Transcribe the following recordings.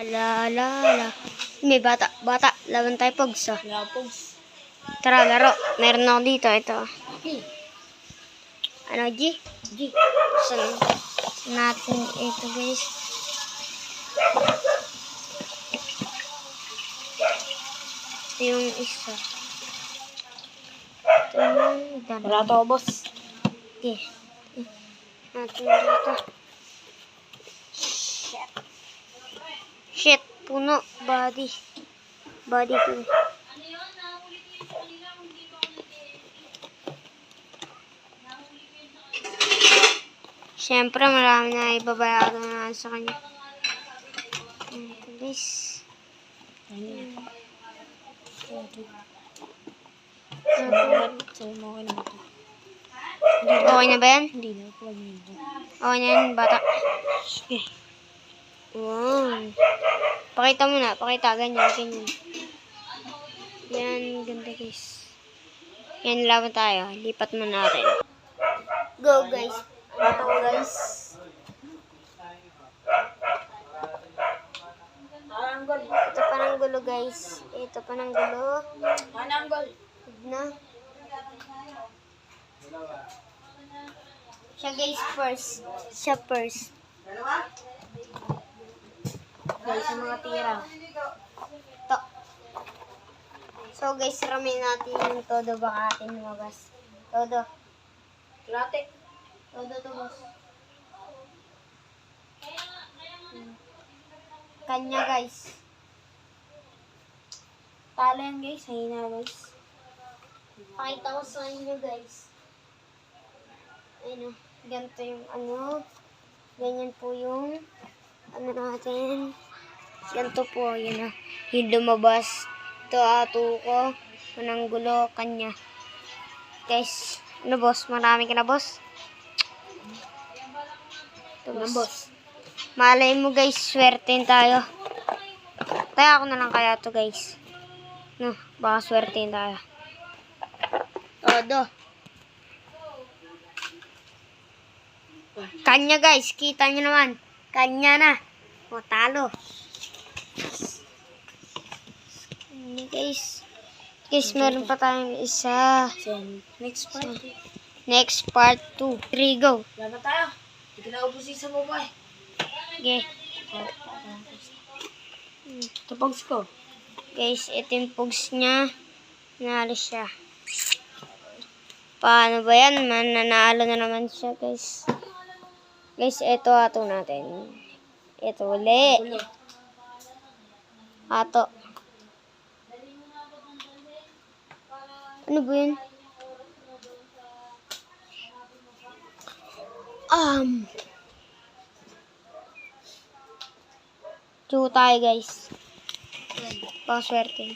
La la la. May bata. Laban tayo, Pogs. Oh. Yeah, Pogs. Tara, laro. Meron ako dito. Ito. Okay. Ano, G? G. Saan natin ito, guys. Ito yung isa. Ito yung Wala to, boss. Okay. Natin dito. Shit. Puno. Body. Body ko. Siyempre, marami na ibabayaran na sa kanya. Ito, guys. Okay na ba yan? Hindi na. Plug nito. Okay na yan, bata. Sige. Wow. Pakita mo na. Pakita. Ganyan. Yan. Ganda, guys. Yan, laban tayo. Lipat mo natin. Go, guys. Bata ko, guys. Ananggol. Ito pa ng gulo, guys. Ito pa ng gulo. Ananggol. Huwag na. Siya, guys, first. Siya first. Guys, ang mga tira. Ito. So, guys, ramin natin yung todo. Baka atin lumabas. Todo. Latte. Todo to, boss. Kanya, guys. Talo yan, guys. Hina, guys. Pakita ko sa inyo, guys. Ayun, ganito yung ano. Ganyan po yung ano natin. Ganito po, yun o. Yung lumabas. Ito, ato ko. Manang gulo, kanya. Guys, ano, boss? Marami ka na, boss? Ito, boss. Malay mo, guys. Swertein tayo. Kaya ako na lang kaya to, guys. No, baka swertein tayo. Todo. Kanya, guys. Kita nyo naman. Kanya na. O, talo. Ini, guys. Guys, meron pa tayong isa. Next part. Next part 2. 3, go. Laban tayo. Hindi ka na ubusin sa mobile. Okay. Ito, Pogs ko. Guys, ito yung pugs niya. Nalis siya. Paano ba yan? Mananalo na naman siya, guys. Guys, ito ato natin. Ito uli. Ato. Ano ba yun? Two tayo, guys. Paswerte.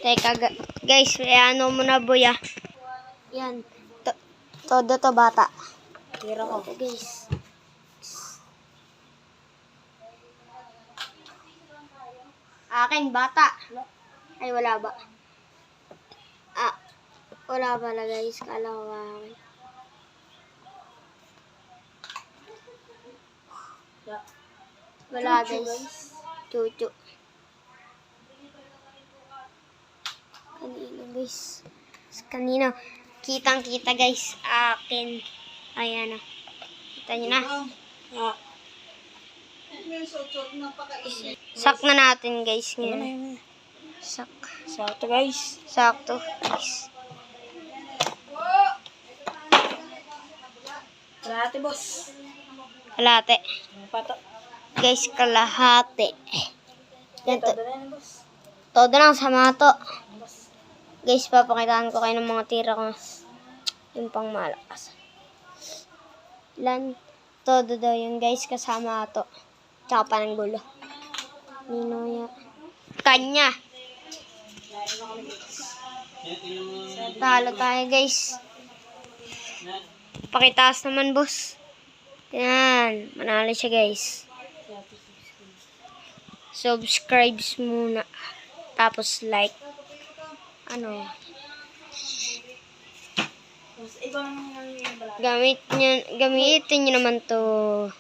Teka, guys, ano mo na, buya. Yan. Todo to, bata. Tira ko. Ito, guys. Akin, bata. Ay, wala ba? Ah, wala pala, guys. Kala ko ba akin. Wala, guys. Chuchu. Kanina, guys. Kanina. Kitang-kita, guys. Akin. Ayan, oh. Kita nyo na. Sak na natin, guys. Ngayon. Sak. Sakto, guys. Sakto, guys. Kalahati, boss. Kalahati. Pato. Guys, kalahati. Ganito. Todo na yan, boss. Todo lang sa mga to. Boss. Guys, papakitaan ko kayo ng mga tira ko. Yung pang malakas. Todo daw yung guys kasama to. Tsaka pa ng gulo. Ninoya. Kanya. Talo tayo, guys. Pakitaas naman, boss. Yan. Manalo siya, guys. Subscribe muna. Tapos like. Ano? Ibang Gamitin nyo naman to.